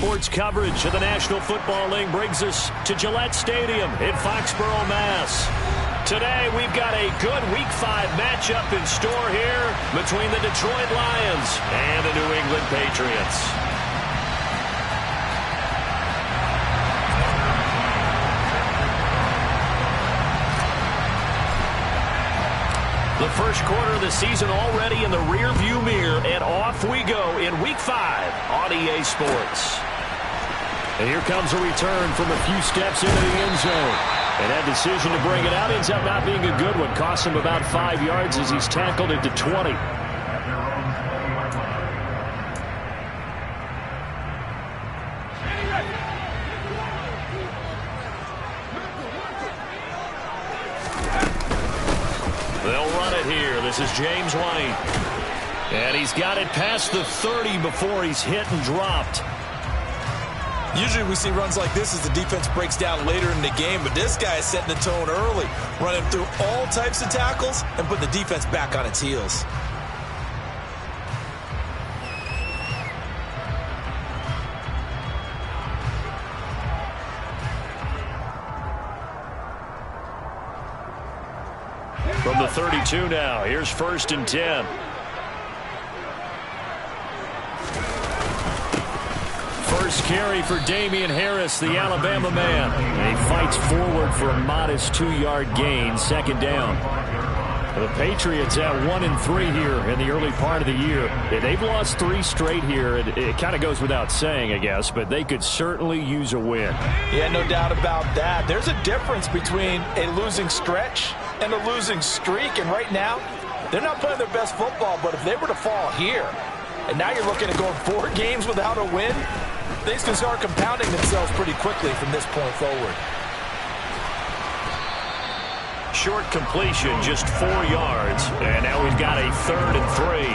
Sports coverage of the National Football League brings us to Gillette Stadium in Foxborough, Mass. Today, we've got a good Week 5 matchup in store here between the Detroit Lions and the New England Patriots. The first quarter of the season already in the rearview mirror, and off we go in Week 5 on EA Sports. And here comes a return from a few steps into the end zone. And that decision to bring it out ends up not being a good one. Costs him about 5 yards as he's tackled into 20. They'll run it here. This is James White. And he's got it past the 30 before he's hit and dropped. Usually we see runs like this as the defense breaks down later in the game, but this guy is setting the tone early, running through all types of tackles and putting the defense back on its heels. From the 32 now, here's 1st and 10. First carry for Damian Harris, the Alabama man. And he fights forward for a modest 2-yard gain, 2nd down. The Patriots at 1-3 here in the early part of the year. They've lost 3 straight here. It kind of goes without saying, I guess, but they could certainly use a win. Yeah, no doubt about that. There's a difference between a losing stretch and a losing streak, and right now, they're not playing their best football, but if they were to fall here, and now you're looking at going 4 games without a win, things can start compounding themselves pretty quickly from this point forward. Short completion, just 4 yards, and now we've got a 3rd and 3.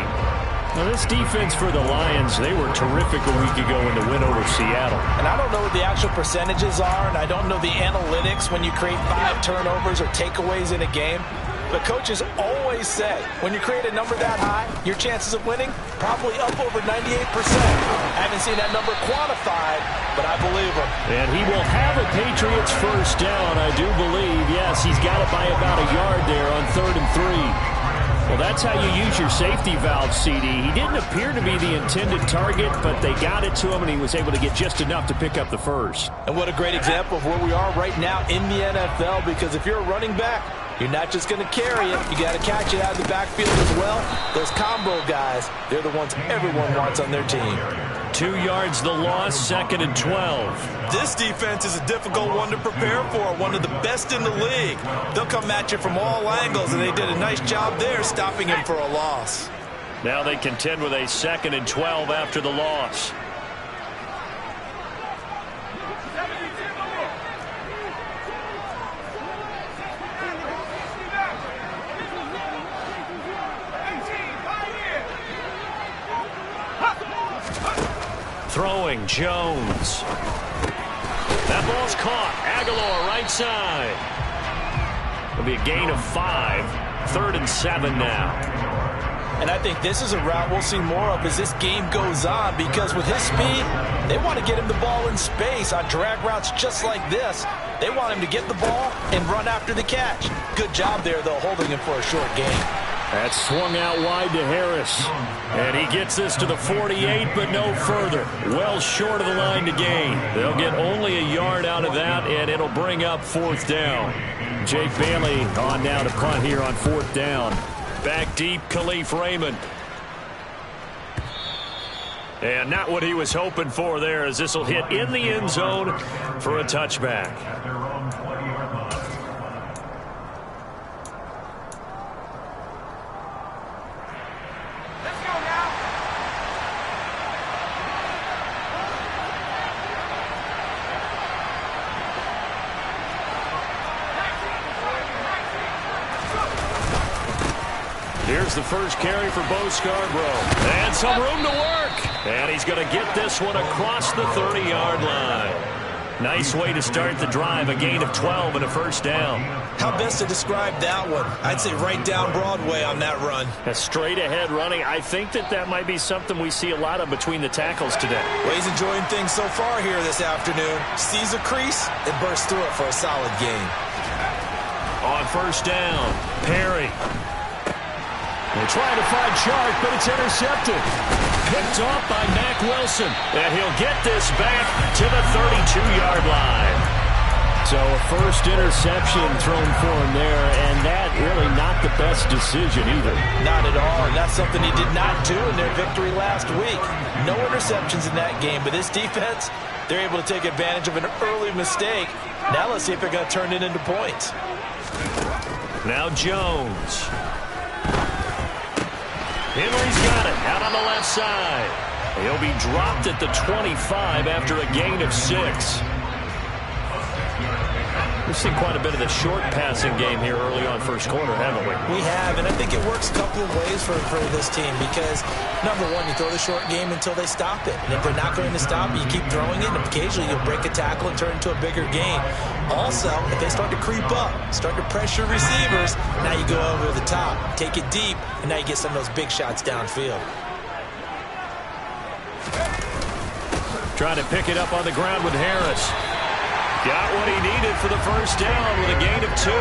Now this defense for the Lions, they were terrific a week ago in the win over Seattle. And I don't know what the actual percentages are, and I don't know the analytics when you create 5 turnovers or takeaways in a game. But coaches always say, when you create a number that high, your chances of winning probably up over 98%. I haven't seen that number quantified, but I believe him. And he will have a Patriots first down, I do believe. Yes, he's got it by about a yard there on 3rd and 3. Well, that's how you use your safety valve, CD. He didn't appear to be the intended target, but they got it to him, and he was able to get just enough to pick up the first. And what a great example of where we are right now in the NFL, because if you're a running back, you're not just going to carry it. You got to catch it out of the backfield as well. Those combo guys, they're the ones everyone wants on their team. 2 yards the loss, 2nd and 12. This defense is a difficult one to prepare for, one of the best in the league. They'll come at you from all angles, and they did a nice job there stopping him for a loss. Now they contend with a 2nd and 12 after the loss. Throwing, Jones. That ball's caught. Aguilar, right side. It'll be a gain of 5. 3rd and 7 now. And I think this is a route we'll see more of as this game goes on, because with his speed, they want to get him the ball in space on drag routes just like this. They want him to get the ball and run after the catch. Good job there, though, holding him for a short gain. That swung out wide to Harris. And he gets this to the 48, but no further. Well short of the line to gain. They'll get only a yard out of that, and it'll bring up 4th down. Jake Bailey on now to punt here on 4th down. Back deep, Khalif Raymond. And not what he was hoping for there, as this will hit in the end zone for a touchback. Here's the first carry for Bo Scarborough. And some room to work. And he's going to get this one across the 30-yard line. Nice way to start the drive, a gain of 12 and a first down. How best to describe that one? I'd say right down Broadway on that run. A straight ahead running. I think that might be something we see a lot of between the tackles today. Well, he's enjoying things so far here this afternoon. Sees a crease and bursts through it for a solid gain. On first down, Perry. They're trying to find Chark, but it's intercepted. Picked off by Mack Wilson. And he'll get this back to the 32-yard line. So a first interception thrown for him there, and that really not the best decision either. Not at all, and that's something he did not do in their victory last week. No interceptions in that game, but this defense, they're able to take advantage of an early mistake. Now let's see if they're going to turn it into points. Now Jones. Henry's got it out on the left side. He'll be dropped at the 25 after a gain of 6. We've seen quite a bit of the short passing game here early on first quarter, haven't we? We have, and I think it works a couple of ways for this team because, number one, you throw the short game until they stop it. And if they're not going to stop it, you keep throwing it, and occasionally you'll break a tackle and turn it into a bigger gain. Also, if they start to creep up, start to pressure receivers, now you go over the top, take it deep, and now you get some of those big shots downfield. Trying to pick it up on the ground with Harris. Got what he needed for the first down with a gain of 2.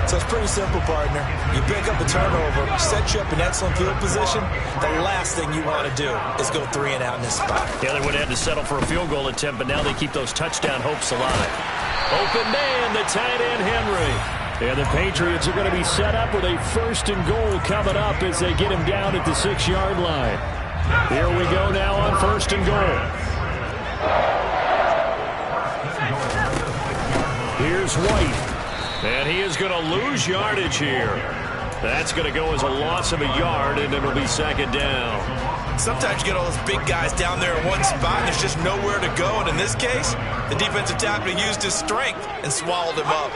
So it's pretty simple, partner. You pick up a turnover, set you up in excellent field position. The last thing you want to do is go 3 and out in this spot. Yeah, they would have had to settle for a field goal attempt, but now they keep those touchdown hopes alive. Open man, the tight end, Henry. And the Patriots are going to be set up with a first and goal coming up as they get him down at the 6-yard line. Here we go now on first and goal. Here's White, and he is going to lose yardage here. That's going to go as a loss of a yard, and it'll be second down. Sometimes you get all those big guys down there in one spot, and there's just nowhere to go. And in this case, the defensive tackle used his strength and swallowed him up.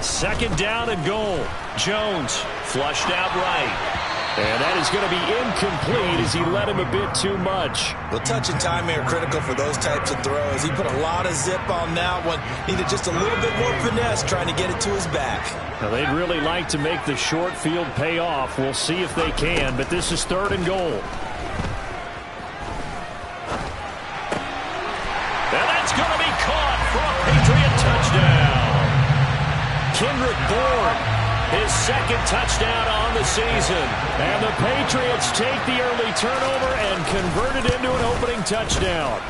Second down and goal. Jones flushed out right. And that is going to be incomplete as he led him a bit too much. Well, touch and time are critical for those types of throws. He put a lot of zip on that one. Needed just a little bit more finesse trying to get it to his back. Now, they'd really like to make the short field pay off. We'll see if they can, but this is third and goal. And that's going to be caught for a Patriot touchdown. Kendrick Bourne. His second touchdown on the season. And the Patriots take the early turnover and convert it into an opening touchdown.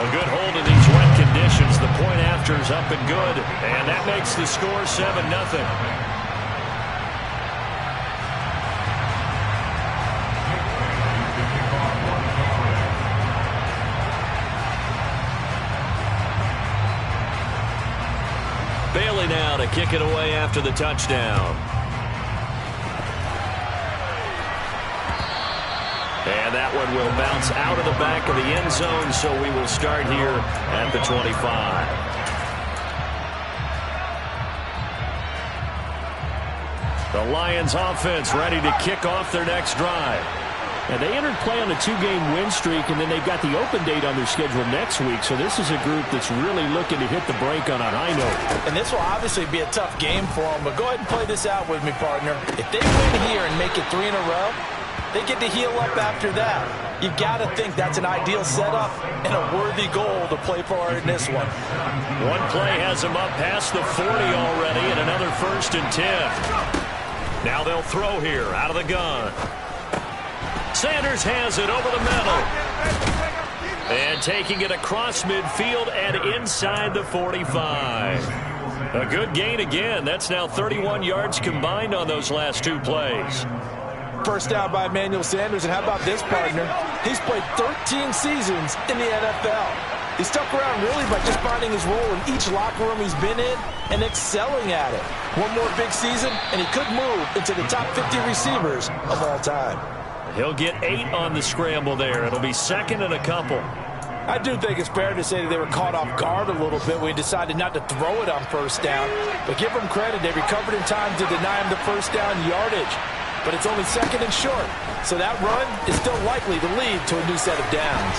A good hold in these wet conditions. The point after is up and good. And that makes the score 7-0. Bailey now to kick it away after the touchdown. And that one will bounce out of the back of the end zone, so we will start here at the 25. The Lions offense ready to kick off their next drive. And they entered play on a 2-game win streak, and then they've got the open date on their schedule next week. So this is a group that's really looking to hit the break on a high note. And this will obviously be a tough game for them, but go ahead and play this out with me, partner. If they win here and make it 3 in a row, they get to heal up after that. You've got to think that's an ideal setup and a worthy goal to play for in this one. One play has them up past the 40 already, and another 1st and 10. Now they'll throw here out of the gun. Sanders has it over the middle. And taking it across midfield and inside the 45. A good gain again. That's now 31 yards combined on those last 2 plays. First down by Emmanuel Sanders. And how about this, partner? He's played 13 seasons in the NFL. He stuck around really by just finding his role in each locker room he's been in and excelling at it. One more big season, and he could move into the top 50 receivers of all time. He'll get 8 on the scramble there. It'll be second and a couple. I do think it's fair to say that they were caught off guard a little bit when he decided not to throw it on first down. But give them credit. They recovered in time to deny him the first down yardage. But it's only second and short. So that run is still likely to lead to a new set of downs.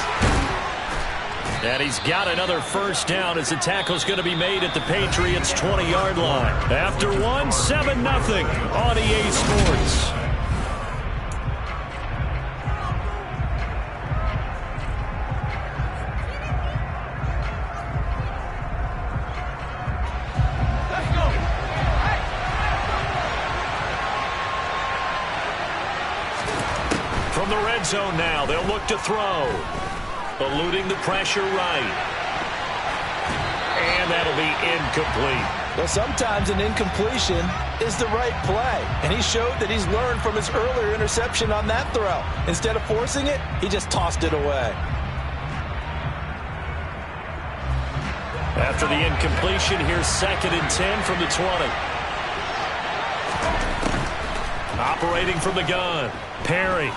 And he's got another first down as the tackle's going to be made at the Patriots' 20-yard line. After one, 7-0 on EA Sports. From the red zone now, they'll look to throw. Eluding the pressure right. And that'll be incomplete. Well, sometimes an incompletion is the right play. And he showed that he's learned from his earlier interception on that throw. Instead of forcing it, he just tossed it away. After the incompletion, here's 2nd and 10 from the 20. Operating from the gun, Perry.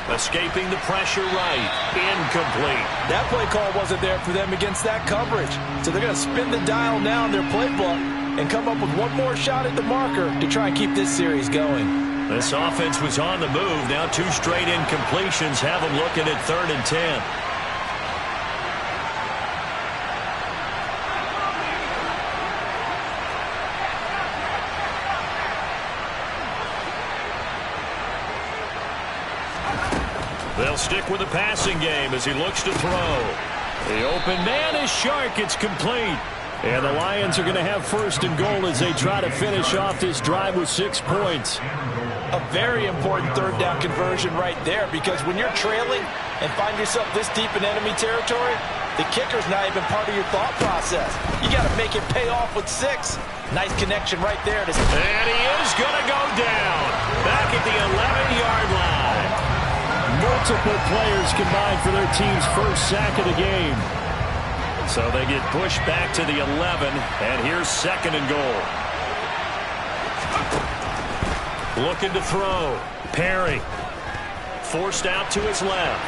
Escaping the pressure right. Incomplete. That play call wasn't there for them against that coverage. So they're going to spin the dial now in their playbook and come up with one more shot at the marker to try and keep this series going. This offense was on the move. Now 2 straight incompletions have them looking at 3rd and 10. They'll stick with the passing game as he looks to throw. The open man is Shark. It's complete. And the Lions are going to have 1st and goal as they try to finish off this drive with 6 points. A very important 3rd down conversion right there, because when you're trailing and find yourself this deep in enemy territory, the kicker's not even part of your thought process. You got to make it pay off with 6. Nice connection right there. And he is going to go down back at the 11-yard line. Multiple players combined for their team's 1st sack of the game. So they get pushed back to the 11, and here's 2nd and goal. Looking to throw. Perry. Forced out to his left.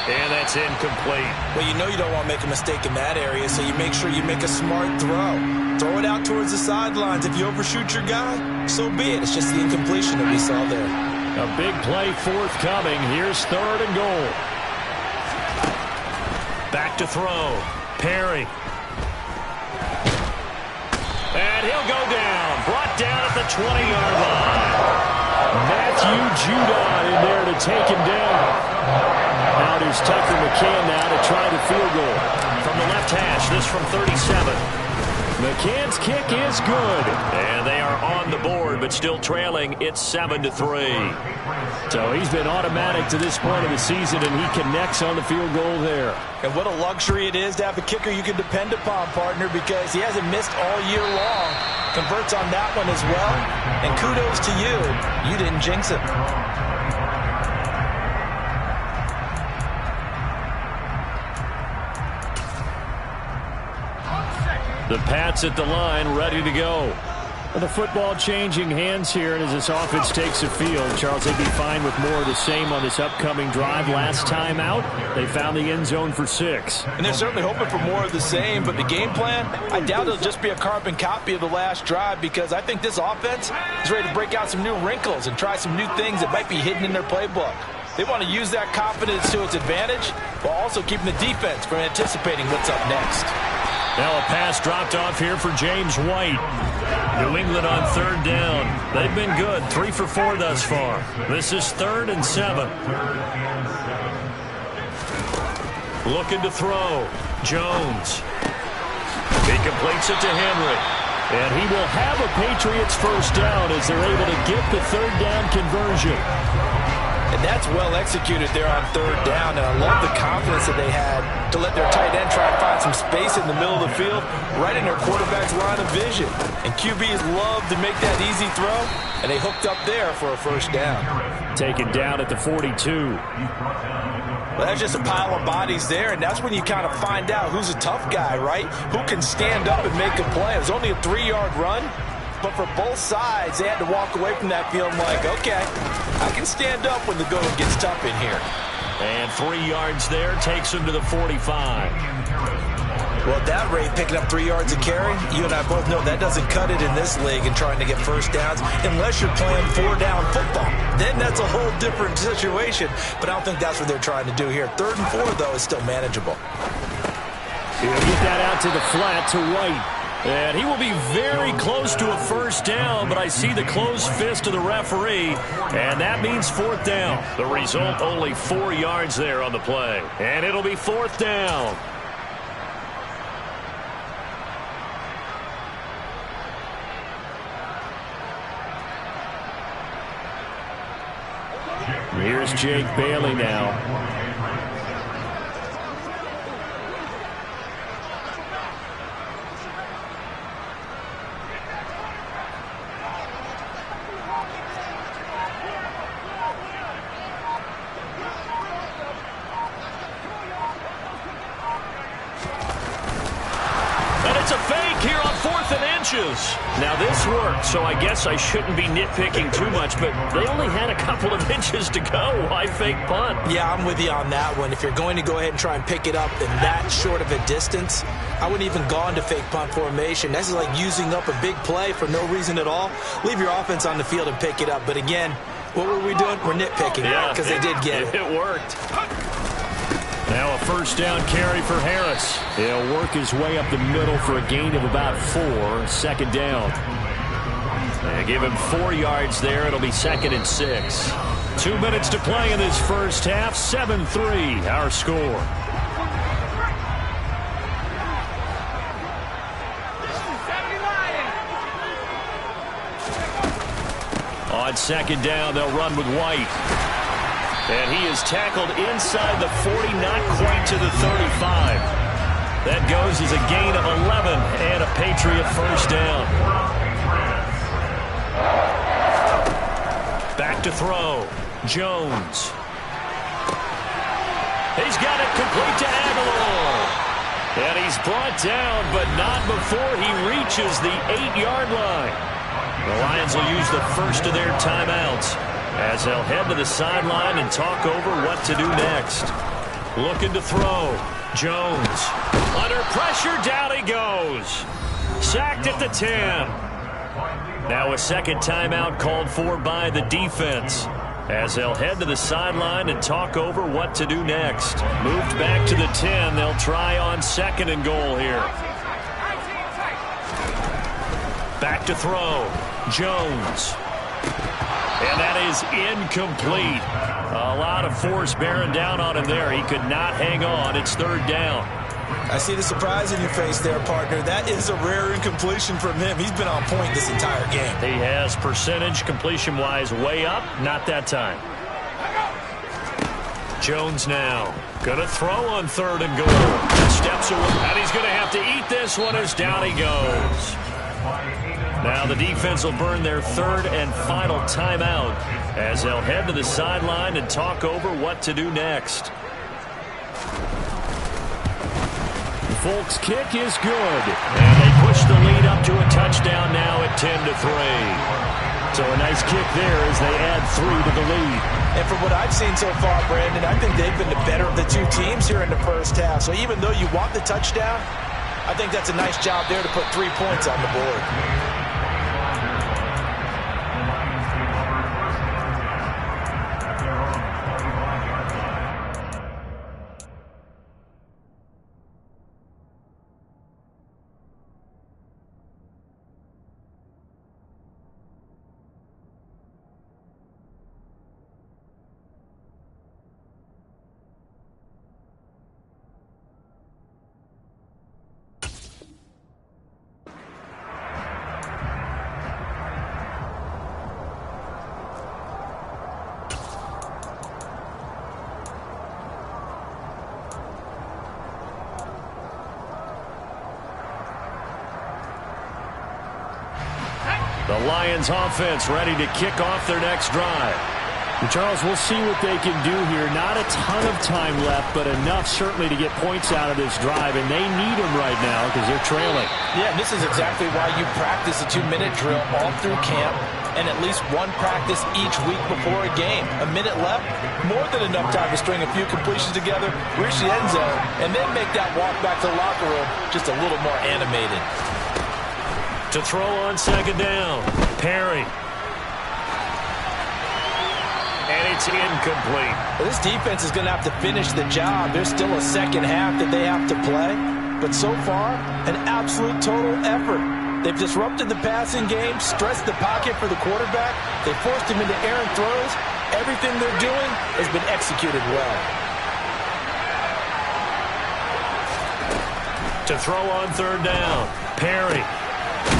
And that's incomplete. Well, you know you don't want to make a mistake in that area, so you make sure you make a smart throw. Throw it out towards the sidelines. If you overshoot your guy, so be it. It's just the incompletion that we saw there. A big play forthcoming. Here's 3rd and goal. Back to throw. Perry. And he'll go down. Brought down at the 20-yard line. Matthew Judon in there to take him down. Out is Tucker McCann now to try the field goal. From the left hash, this from 37. McCann's kick is good. And they are on the board, but still trailing. It's 7-3. So he's been automatic to this point of the season, and he connects on the field goal there. And what a luxury it is to have a kicker you can depend upon, partner, because he hasn't missed all year long. Converts on that one as well. And kudos to you. You didn't jinx him. The Pats at the line, ready to go. The football changing hands here, and as this offense takes the field, Charles, they'd be fine with more of the same on this upcoming drive. Last time out, they found the end zone for 6. And they're certainly hoping for more of the same, but the game plan, I doubt it'll just be a carbon copy of the last drive, because I think this offense is ready to break out some new wrinkles and try some new things that might be hidden in their playbook. They want to use that confidence to its advantage, while also keeping the defense from anticipating what's up next. Now a pass dropped off here for James White. New England on 3rd down. They've been good, 3 for 4 thus far. This is 3rd and 7. Looking to throw. Jones. He completes it to Henry. And he will have a Patriots 1st down as they're able to get the 3rd down conversion. And that's well executed there on 3rd down, and I love the confidence that they had to let their tight end try and find some space in the middle of the field, right in their quarterback's line of vision. And QBs love to make that easy throw, and they hooked up there for a 1st down. Taken down at the 42. Well, that's just a pile of bodies there, and that's when you kind of find out who's a tough guy, right? Who can stand up and make a play. It was only a 3-yard run, but for both sides, they had to walk away from that feeling like, okay, I can stand up when the going gets tough in here. And 3 yards there takes him to the 45. Well, at that rate, picking up 3 yards a carry, you and I both know that doesn't cut it in this league and trying to get first downs unless you're playing 4-down football. Then that's a whole different situation, but I don't think that's what they're trying to do here. 3rd and 4, though, is still manageable. He'll get that out to the flat to White. And he will be very close to a first down, but I see the closed fist of the referee, and that means 4th down. The result, only 4 yards there on the play. And it'll be 4th down. Here's Jake Bailey now. Now this worked, so I guess I shouldn't be nitpicking too much, but they only had a couple of inches to go. Why fake punt? Yeah, I'm with you on that one. If you're going to go ahead and try and pick it up in that short of a distance, I wouldn't even gone to fake punt formation. This is like using up a big play for no reason at all. Leave your offense on the field and pick it up. But again, what were we doing? We're nitpicking, right? Because they did get it. It worked. Now a first down carry for Harris. He'll work his way up the middle for a gain of about 4. 2nd down. They give him 4 yards there. It'll be 2nd and 6. 2 minutes to play in this first half. 7-3 our score. On 2nd down, they'll run with White. And he is tackled inside the 40, not quite to the 35. That goes as a gain of 11 and a Patriot first down. Back to throw. Jones. He's got it complete to Aguilar. And he's brought down, but not before he reaches the 8-yard line. The Lions will use the first of their timeouts as they'll head to the sideline and talk over what to do next. Looking to throw. Jones. Under pressure, down he goes. Sacked at the 10. Now a second timeout called for by the defense as they'll head to the sideline and talk over what to do next. Moved back to the 10. They'll try on 2nd and goal here. Back to throw. Jones. And that is incomplete. A lot of force bearing down on him there. He could not hang on. It's 3rd down. I see the surprise in your face there, partner. That is a rare incompletion from him. He's been on point this entire game. He has percentage completion-wise way up. Not that time. Jones now. Gonna throw on 3rd and goal. Steps away. And he's gonna have to eat this one as down he goes. Now the defense will burn their 3rd and final timeout as they'll head to the sideline and talk over what to do next. Folk's kick is good. And they push the lead up to a touchdown now at 10-3. So a nice kick there as they add 3 to the lead. And from what I've seen so far, Brandon, I think they've been the better of the two teams here in the first half. So even though you want the touchdown, I think that's a nice job there to put 3 points on the board. The Lions offense ready to kick off their next drive. And Charles, we'll see what they can do here. Not a ton of time left, but enough certainly to get points out of this drive, and they need them right now because they're trailing. Yeah, this is exactly why you practice a 2-minute drill all through camp. and at least one practice each week before a game. A minute left, more than enough time to string a few completions together, reach the end zone, and then make that walk back to the locker room just a little more animated. To throw on second down, Perry. And it's incomplete. Well, this defense is going to have to finish the job. There's still a second half that they have to play. But so far, an absolute total effort. They've disrupted the passing game, stressed the pocket for the quarterback. They forced him into errant throws. Everything they're doing has been executed well. To throw on third down, Perry.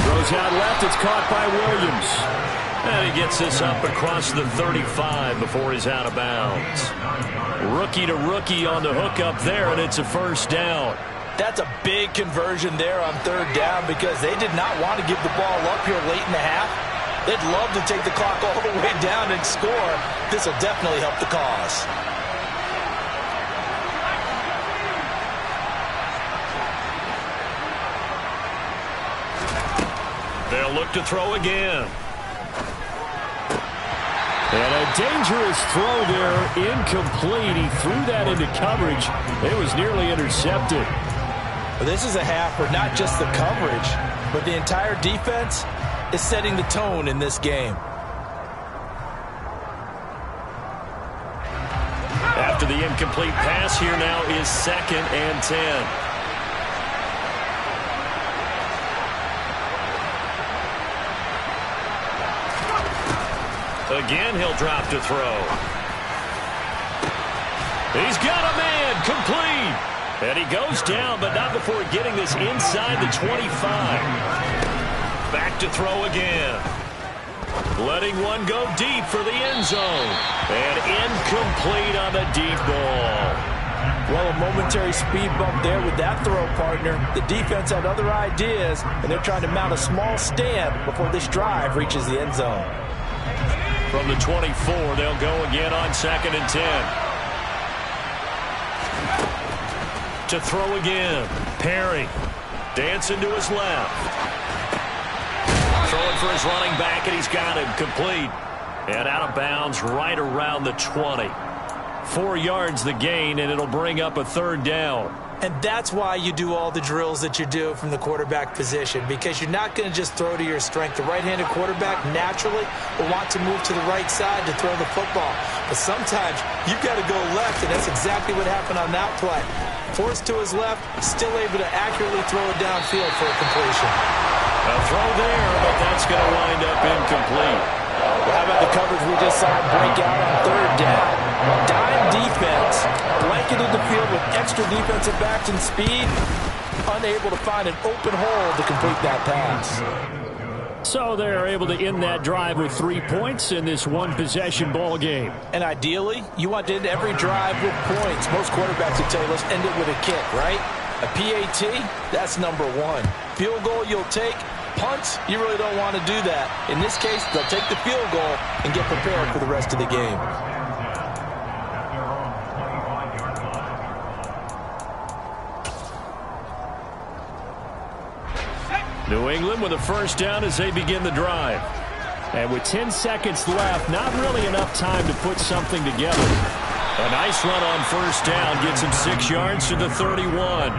Throws out left. It's caught by Williams. And he gets this up across the 35 before he's out of bounds. Rookie to rookie on the hook up there, and it's a first down. That's a big conversion there on third down because they did not want to give the ball up here late in the half. They'd love to take the clock all the way down and score. This will definitely help the cause. They'll look to throw again. And a dangerous throw there, incomplete. He threw that into coverage. It was nearly intercepted. Well, this is a half where not just the coverage, but the entire defense is setting the tone in this game. After the incomplete pass, here now is 2nd and 10. Again, he'll drop to throw. He's got a man, complete. And he goes down, but not before getting this inside the 25. Back to throw again. Letting one go deep for the end zone. And incomplete on the deep ball. Well, a momentary speed bump there with that throw, partner. The defense had other ideas, and they're trying to mount a small stand before this drive reaches the end zone. From the 24, they'll go again on 2nd and 10. To throw again, Perry. Dancing to his left. Throwing for his running back, and he's got him complete. And out of bounds right around the 20. 4 yards the gain, and it'll bring up a third down. And that's why you do all the drills that you do from the quarterback position, because you're not going to just throw to your strength. The right-handed quarterback naturally will want to move to the right side to throw the football. But sometimes you've got to go left, and that's exactly what happened on that play. Forced to his left, still able to accurately throw it downfield for a completion. A throw there, but that's going to wind up incomplete. Well, how about the coverage we just saw break out on third down? Dime defense, blanketed the field with extra defensive backs and speed, unable to find an open hole to complete that pass. So they're able to end that drive with 3 points in this one-possession ball game. And ideally, you want to end every drive with points. Most quarterbacks would tell you, let's end it with a kick, right? A PAT, that's number 1. Field goal you'll take. Punts, you really don't want to do that. In this case, they'll take the field goal and get prepared for the rest of the game. New England with a first down as they begin the drive. And with 10 seconds left, not really enough time to put something together. A nice run on first down gets him 6 yards to the 31.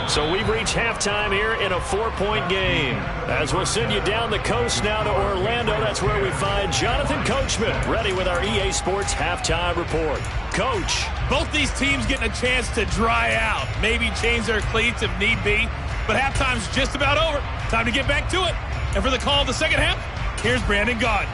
So we've reached halftime here in a 4-point game. As we'll send you down the coast now to Orlando, that's where we find Jonathan Coachman, ready with our EA Sports halftime report. Coach. Both these teams getting a chance to dry out, maybe change their cleats if need be, but halftime's just about over. Time to get back to it. And for the call of the second half, here's Brandon Gaudin.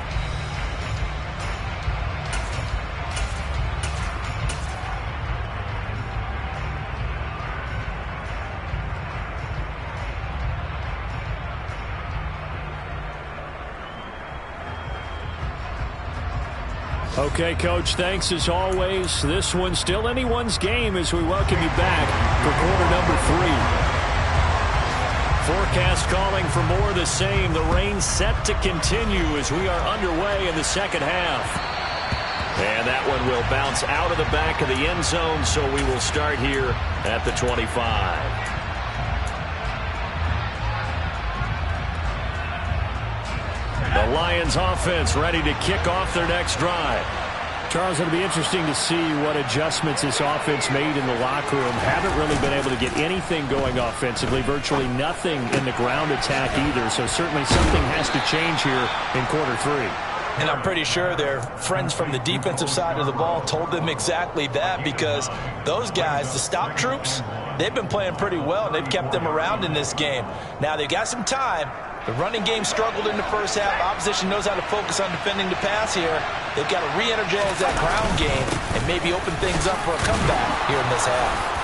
Okay, Coach, thanks as always. This one's still anyone's game as we welcome you back for quarter number 3. Forecast calling for more of the same. The rain set to continue as we are underway in the second half. And that one will bounce out of the back of the end zone, so we will start here at the 25. The Lions offense ready to kick off their next drive. Charles, it'll be interesting to see what adjustments this offense made in the locker room. Haven't really been able to get anything going offensively, virtually nothing in the ground attack either. So certainly something has to change here in quarter three. And I'm pretty sure their friends from the defensive side of the ball told them exactly that, because those guys, the stop troops, they've been playing pretty well, and they've kept them around in this game. Now, they've got some time. The running game struggled in the first half. Opposition knows how to focus on defending the pass here. They've got to re-energize that ground game and maybe open things up for a comeback here in this half.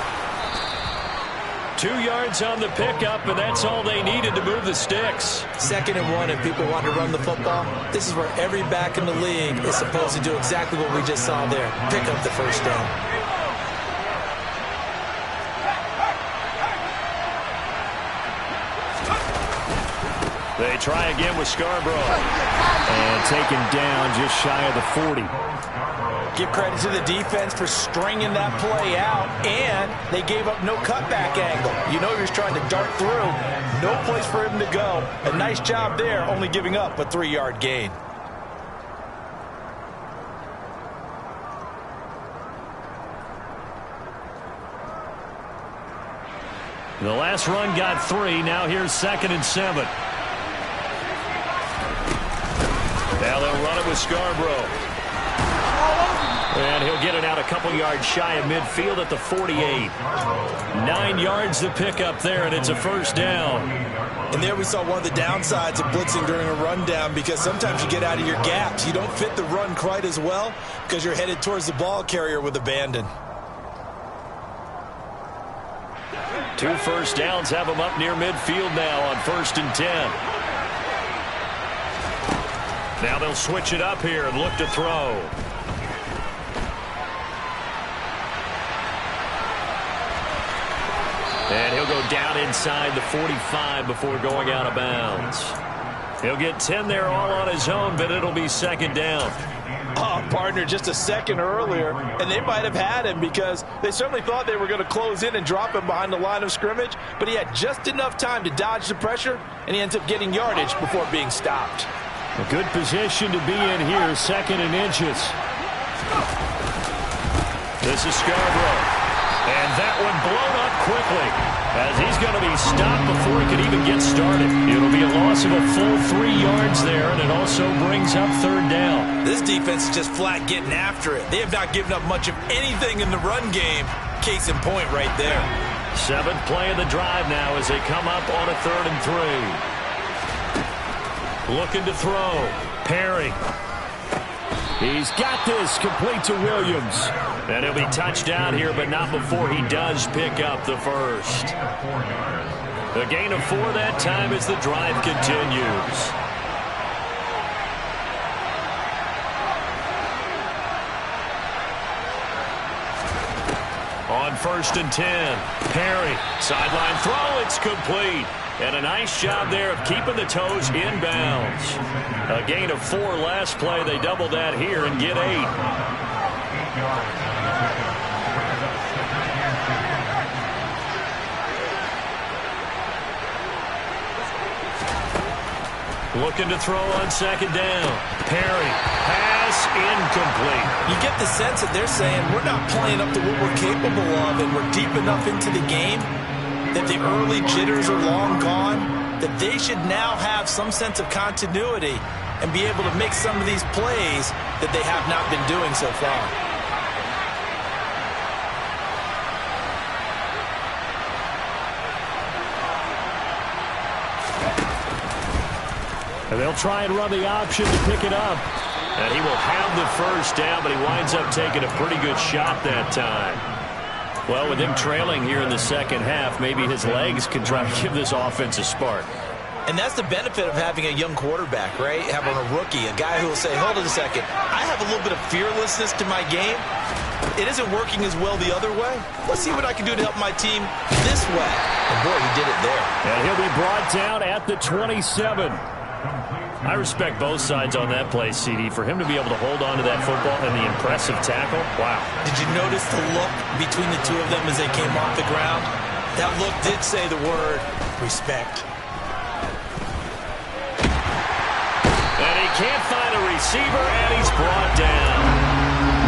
2 yards on the pickup, and that's all they needed to move the sticks. 2nd and 1, and people want to run the football. This is where every back in the league is supposed to do exactly what we just saw there. Pick up the first down. They try again with Scarborough. And taken down just shy of the 40. Give credit to the defense for stringing that play out, and they gave up no cutback angle. You know he was trying to dart through. No place for him to go. A nice job there, only giving up a 3-yard gain. The last run got 3. Now here's 2nd and 7. Now they'll run it with Scarborough. And he'll get it out a couple yards shy of midfield at the 48. 9 yards to pick up there, and it's a first down. And there we saw one of the downsides of blitzing during a rundown, because sometimes you get out of your gaps. You don't fit the run quite as well because you're headed towards the ball carrier with abandon. 2 first downs have them up near midfield now on 1st and 10. Now they'll switch it up here and look to throw. And he'll go down inside the 45 before going out of bounds. He'll get 10 there all on his own, but it'll be 2nd down. Oh, partner, just a second earlier, and they might have had him, because they certainly thought they were going to close in and drop him behind the line of scrimmage, but he had just enough time to dodge the pressure, and he ends up getting yardage before being stopped. A good position to be in here, 2nd and inches. This is Scarborough. And that one blown up quickly, as he's going to be stopped before he can even get started. It'll be a loss of a full 3 yards there, and it also brings up 3rd down. This defense is just flat getting after it. They have not given up much of anything in the run game. Case in point right there. 7th play of the drive now as they come up on a 3rd and 3. Looking to throw. Perry. He's got this, complete to Williams. And he'll be touched down here, but not before he does pick up the first. A gain of 4 that time as the drive continues. On 1st and 10, Perry, sideline throw, it's complete. And a nice job there of keeping the toes inbounds. A gain of 4 last play. They double that here and get 8. Looking to throw on 2nd down. Perry, pass incomplete. You get the sense that they're saying we're not playing up to what we're capable of, and we're deep enough into the game that the early jitters are long gone, that they should now have some sense of continuity and be able to make some of these plays that they have not been doing so far. And they'll try and run the option to pick it up. And he will have the first down, but he winds up taking a pretty good shot that time. Well, with him trailing here in the 2nd half, maybe his legs can try to give this offense a spark. And that's the benefit of having a young quarterback, right? Having a rookie, a guy who will say, hold on a second, I have a little bit of fearlessness to my game. It isn't working as well the other way. Let's see what I can do to help my team this way. And boy, he did it there. And he'll be brought down at the 27. I respect both sides on that play, CD. For him to be able to hold on to that football and the impressive tackle, wow. Did you notice the look between the two of them as they came off the ground? That look did say the word respect. And can't find a receiver, and he's brought down.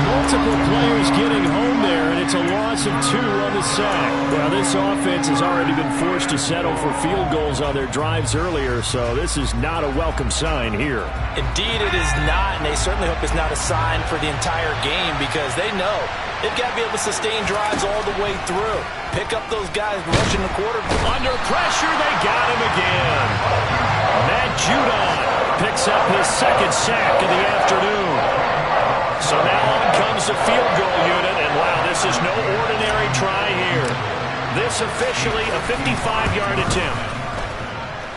Multiple players getting home there, and it's a loss of 2 on the sack. Well, this offense has already been forced to settle for field goals on their drives earlier, so this is not a welcome sign here. Indeed, it is not, and they certainly hope it's not a sign for the entire game because they know they've got to be able to sustain drives all the way through. Pick up those guys rushing the quarterback. Under pressure, they got him again. Matt Judon picks up his second sack of the afternoon. So now on comes the field goal unit, and wow, this is no ordinary try here. This officially a 55-yard attempt.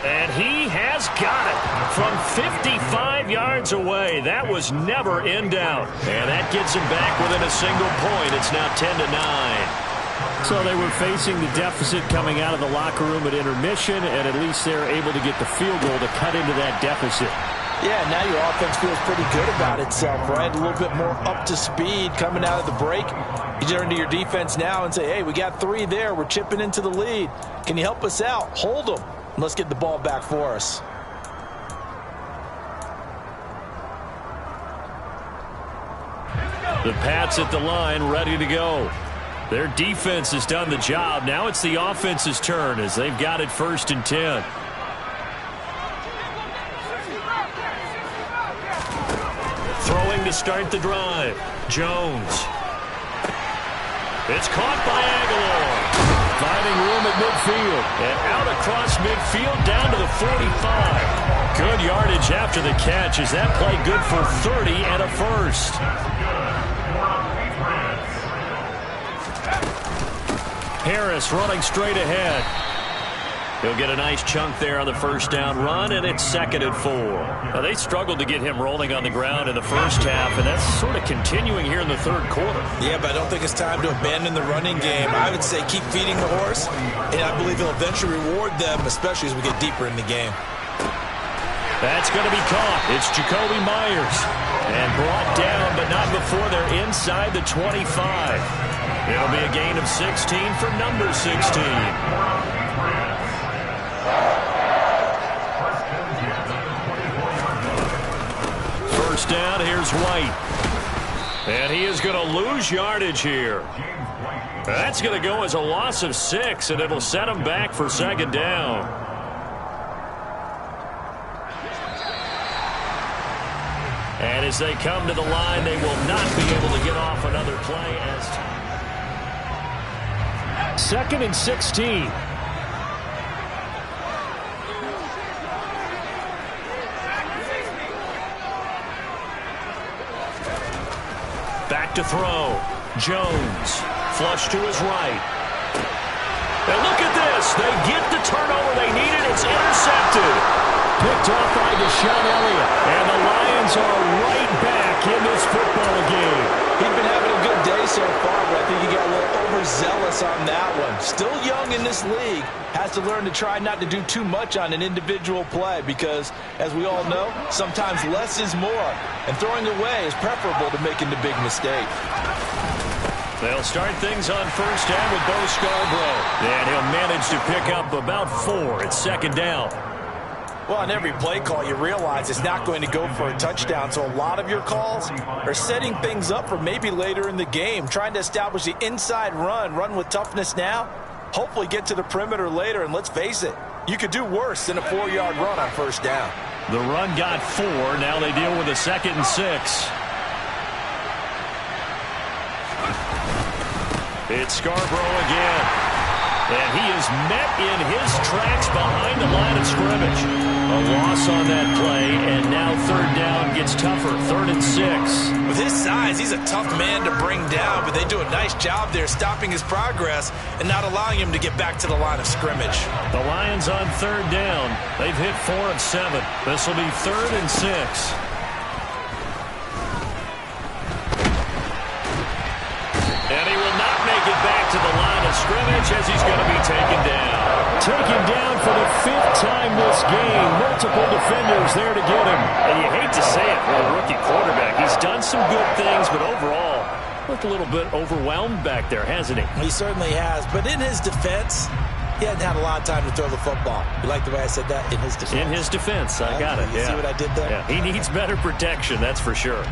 And he has got it from 55 yards away. That was never in doubt. And that gets him back within a single point. It's now 10-9. So they were facing the deficit coming out of the locker room at intermission, and at least they're able to get the field goal to cut into that deficit. Yeah, now your offense feels pretty good about itself, right? A little bit more up to speed coming out of the break. You turn to your defense now and say, hey, we got 3 there. We're chipping into the lead. Can you help us out? Hold them. Let's get the ball back for us. The Pats at the line, ready to go. Their defense has done the job. Now it's the offense's turn as they've got it 1st and 10. Throwing to start the drive. Jones. It's caught by Aguilar. Finding room at midfield. And out across midfield down to the 45. Good yardage after the catch. Is that play good for 30 and a first? Harris running straight ahead. He'll get a nice chunk there on the first down run, and it's 2nd and 4. Now, they struggled to get him rolling on the ground in the first half, and that's sort of continuing here in the 3rd quarter. Yeah, but I don't think it's time to abandon the running game. I would say keep feeding the horse, and I believe he'll eventually reward them, especially as we get deeper in the game. That's going to be caught. It's Jacoby Myers. And brought down, but not before they're inside the 25. It'll be a gain of 16 for number 16. First down, here's White. And he is going to lose yardage here. That's going to go as a loss of 6, and it'll set him back for 2nd down. And as they come to the line, they will not be able to get off another play. As 2nd and 16. Back to throw. Jones. Flush to his right. And look at this. They get the turnover they needed. It's intercepted. Picked off by Deshaun Elliott. And the Lions are right back in this football game. He's been having a good day so far, but I think he got a little overzealous on that one. Still young in this league. Has to learn to try not to do too much on an individual play because, as we all know, sometimes less is more. And throwing away is preferable to making the big mistake. They'll start things on first down with Bo Scarborough. And he'll manage to pick up about 4. It's 2nd down. Well, on every play call, you realize it's not going to go for a touchdown. So a lot of your calls are setting things up for maybe later in the game, trying to establish the inside run with toughness now, hopefully get to the perimeter later. And let's face it, you could do worse than a 4-yard run on first down. The run got 4. Now they deal with a 2nd and 6. It's Scarborough again. And he is met in his tracks behind the line of scrimmage. A loss on that play, and now 3rd down gets tougher. 3rd and 6. With his size, he's a tough man to bring down, but they do a nice job there stopping his progress and not allowing him to get back to the line of scrimmage. The Lions on 3rd down. They've hit 4 of 7. This will be 3rd and 6. And he will not make it back to the line of scrimmage as he's going to be taken down. Taken down for the 5th time this game. Multiple defenders there to get him. And you hate to say it for a rookie quarterback. He's done some good things, but overall, looked a little bit overwhelmed back there, hasn't he? He certainly has. But in his defense, He hadn't had a lot of time to throw the football. You like the way I said that? In his defense. In his defense. I got it. You see what I did there? Yeah. He needs better protection, that's for sure.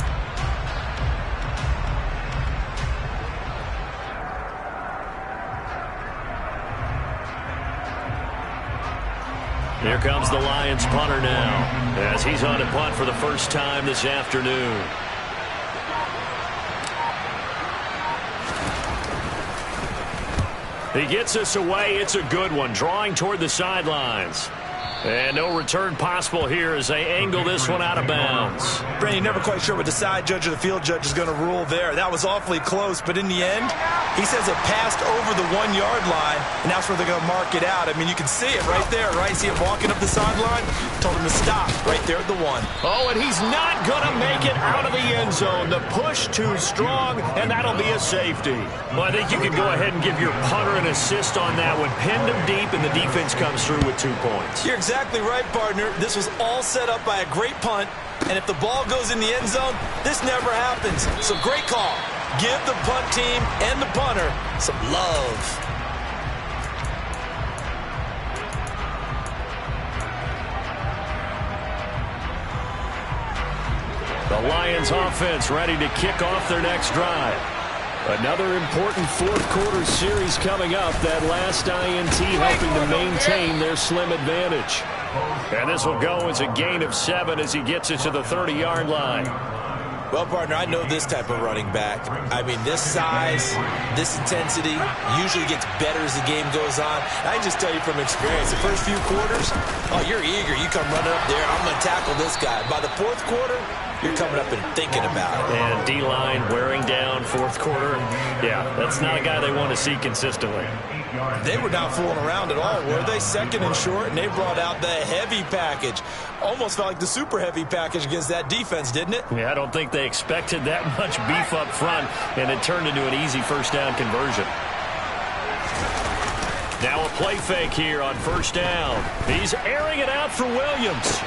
Here comes the Lions punter now, as he's on to punt for the first time this afternoon. He gets us away. It's a good one, drawing toward the sidelines. And no return possible here as they angle this one out of bounds. Brandon, never quite sure what the side judge or the field judge is going to rule there. That was awfully close, but in the end, he says it passed over the 1-yard line, and that's where they're going to mark it out. I mean, you can see it right there, right? See it walking up the sideline? Told him to stop right there at the 1. Oh, and he's not going to make it out of the end zone. The push too strong, and that'll be a safety. Well, I think you can go ahead and give your punter an assist on that one. Pinned him deep, and the defense comes through with 2 points. You're exactly right, partner. This was all set up by a great punt, and if the ball goes in the end zone, this never happens. So great call. Give the punt team and the punter some love. The Lions offense ready to kick off their next drive. Another important fourth-quarter series coming up. That last INT helping to maintain their slim advantage. And this will go as a gain of 7 as he gets it to the 30-yard line. Well, partner, I know this type of running back. I mean, this size, this intensity usually gets better as the game goes on. I can just tell you from experience, the first few quarters, oh, you're eager. You come running up there, I'm going to tackle this guy. By the fourth quarter, you're coming up and thinking about it. And D-line wearing down fourth quarter. Yeah, that's not a guy they want to see consistently. They were not fooling around at all, were they? Second and short, and they brought out the heavy package. Almost felt like the super heavy package against that defense, didn't it? Yeah, I don't think they expected that much beef up front, and it turned into an easy first down conversion. Now a play fake here on first down. He's airing it out for Williams.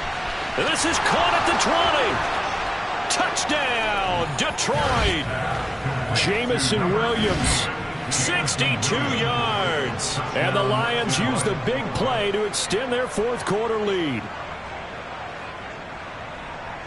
And this is caught at the 20. Touchdown, Detroit. Jamison Williams, 62 yards. And the Lions use the big play to extend their fourth quarter lead.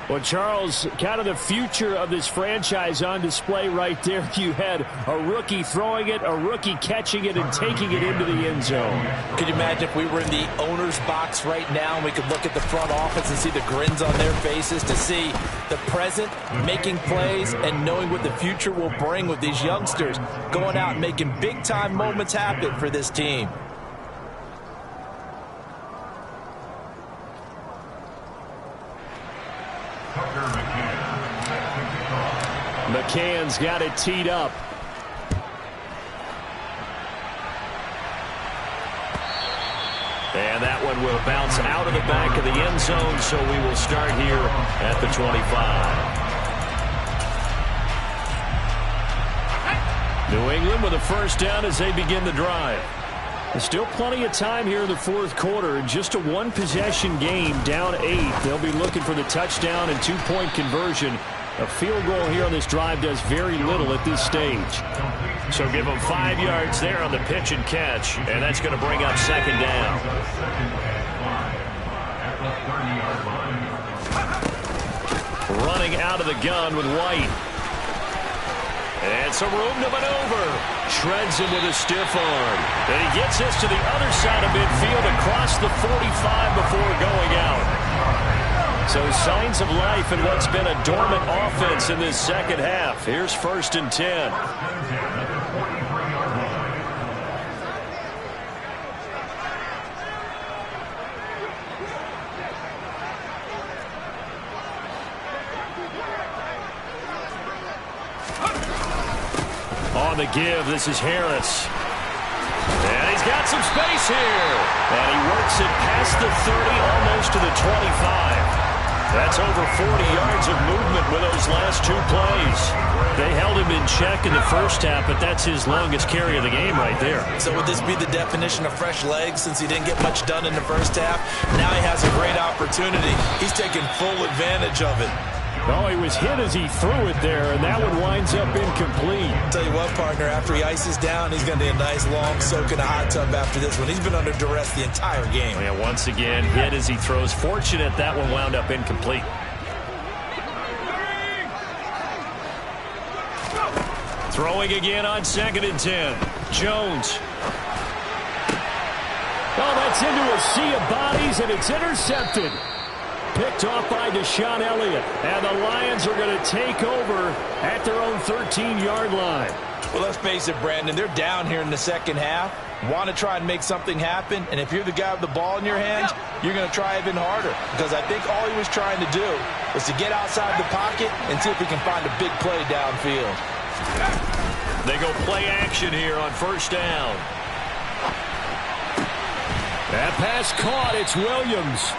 Well, Charles, kind of the future of this franchise on display right there. You had a rookie throwing it, a rookie catching it, and taking it into the end zone. Could you imagine if we were in the owner's box right now and we could look at the front office and see the grins on their faces, to see the present making plays and knowing what the future will bring with these youngsters going out and making big-time moments happen for this team. McCann's got it teed up. And that one will bounce out of the back of the end zone, so we will start here at the 25. New England with a first down as they begin the drive. There's still plenty of time here in the fourth quarter. Just a one-possession game, down 8. They'll be looking for the touchdown and 2-point conversion. A field goal here on this drive does very little at this stage. So give them 5 yards there on the pitch and catch, and that's going to bring up second down. Running out of the gun with White. And some room to maneuver. Shreds him with a stiff arm. And he gets us to the other side of midfield across the 45 before going out. So signs of life in what's been a dormant offense in this second half. Here's 1st and 10. On the give, this is Harris. And he's got some space here. And he works it past the 30, almost to the 25. That's over 40 yards of movement with those last 2 plays. They held him in check in the first half, but that's his longest carry of the game right there. So would this be the definition of fresh legs since he didn't get much done in the first half? Now he has a great opportunity. He's taking full advantage of it. Oh, he was hit as he threw it there, and that one winds up incomplete. I'll tell you what, partner, after he ices down, he's going to need a nice long soak in a hot tub after this one. He's been under duress the entire game. Oh, yeah, once again, hit as he throws. Fortunate that one wound up incomplete. Throwing again on 2nd and 10. Jones. Oh, that's into a sea of bodies, and it's intercepted. Picked off by Deshaun Elliott. And the Lions are going to take over at their own 13-yard line. Well, let's face it, Brandon. They're down here in the second half. Want to try and make something happen. And if you're the guy with the ball in your hands, you're going to try even harder. Because I think all he was trying to do was to get outside the pocket and see if he can find a big play downfield. They go play action here on 1st down. That pass caught. It's Williams.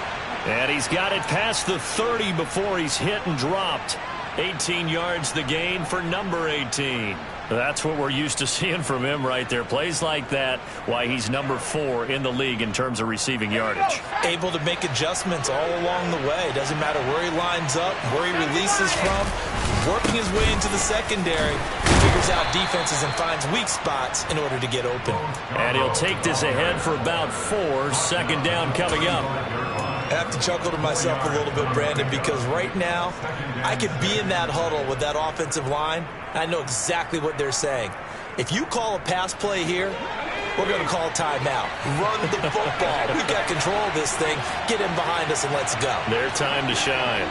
And he's got it past the 30 before he's hit and dropped. 18 yards the gain for number 18. That's what we're used to seeing from him right there. Plays like that, why he's number 4 in the league in terms of receiving yardage. Able to make adjustments all along the way. Doesn't matter where he lines up, where he releases from. Working his way into the secondary. Figures out defenses and finds weak spots in order to get open. And he'll take this ahead for about 4. 2nd down coming up. I have to chuckle to myself a little bit, Brandon, because right now I could be in that huddle with that offensive line. I know exactly what they're saying. If you call a pass play here, we're going to call timeout. Run the football. We've got control of this thing. Get in behind us and let's go. Their time to shine.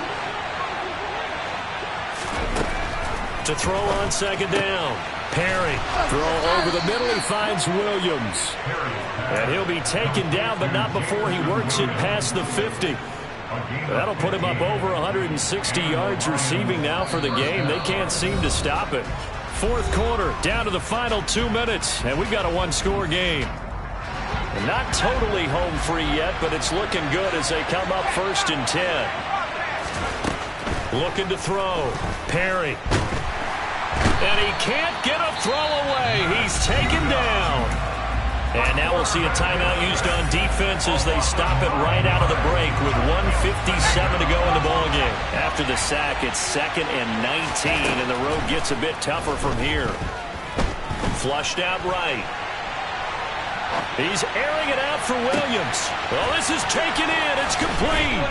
To throw on 2nd down. Perry. Throw over the middle. He finds Williams. And he'll be taken down, but not before he works it past the 50. That'll put him up over 160 yards receiving now for the game. They can't seem to stop it. 4th quarter, down to the final 2 minutes, and we've got a 1-score game. And not totally home free yet, but it's looking good as they come up 1st and 10. Looking to throw. Perry. And he can't get a throw away. He's taken down. And now we'll see a timeout used on defense as they stop it right out of the break with 1:57 to go in the ballgame. After the sack, it's 2nd and 19, and the road gets a bit tougher from here. Flushed out right. He's airing it out for Williams. Well, this is taken in. It's complete.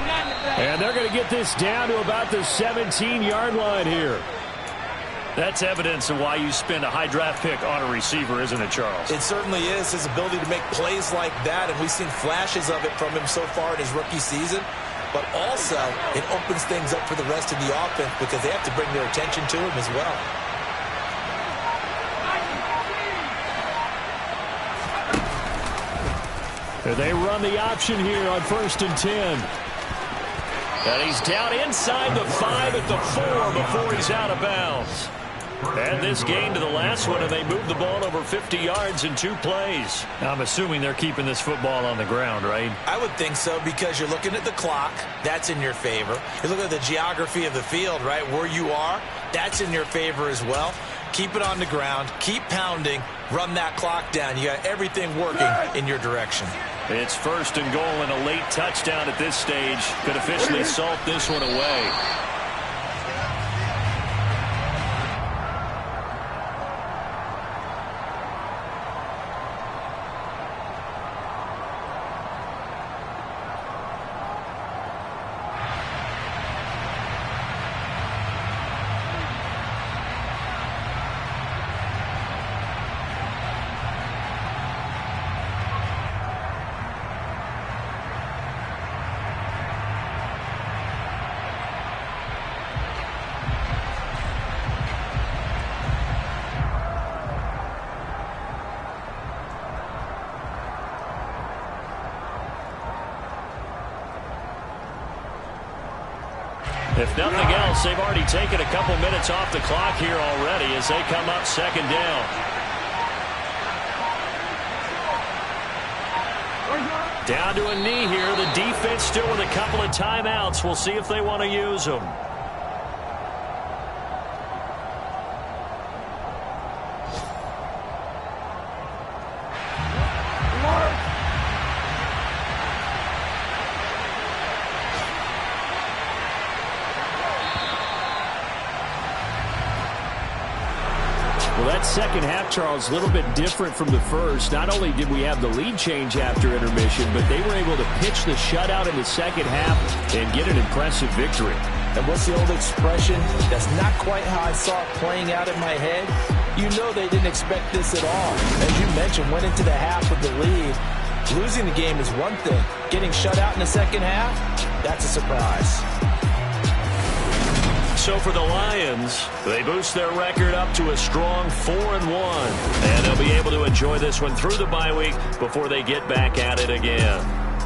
And they're going to get this down to about the 17-yard line here. That's evidence of why you spend a high draft pick on a receiver, isn't it, Charles? It certainly is. His ability to make plays like that, and we've seen flashes of it from him so far in his rookie season. But also, it opens things up for the rest of the offense because they have to bring their attention to him as well. They run the option here on 1st and 10. And he's down inside the 5 at the 4 before he's out of bounds. And this gain to the last one, and they moved the ball over 50 yards in 2 plays. I'm assuming they're keeping this football on the ground, right? I would think so, because you're looking at the clock. That's in your favor. You're looking at the geography of the field, right? Where you are, that's in your favor as well. Keep it on the ground. Keep pounding. Run that clock down. You got everything working in your direction. It's 1st and goal, and a late touchdown at this stage could officially salt this one away. If nothing else, they've already taken a couple minutes off the clock here already as they come up 2nd down. Down to a knee here. The defense still with a couple of timeouts. We'll see if they want to use them. Well, that second half, Charles, a little bit different from the first. Not only did we have the lead change after intermission, but they were able to pitch the shutout in the second half and get an impressive victory. And what's the old expression? That's not quite how I saw it playing out in my head. You know they didn't expect this at all. As you mentioned, went into the half with the lead. Losing the game is one thing. Getting shut out in the second half, that's a surprise. So for the Lions, they boost their record up to a strong 4-1. And they'll be able to enjoy this one through the bye week before they get back at it again.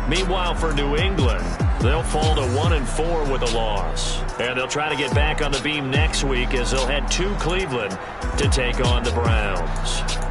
Meanwhile, for New England, they'll fall to 1-4 with a loss. And they'll try to get back on the beam next week as they'll head to Cleveland to take on the Browns.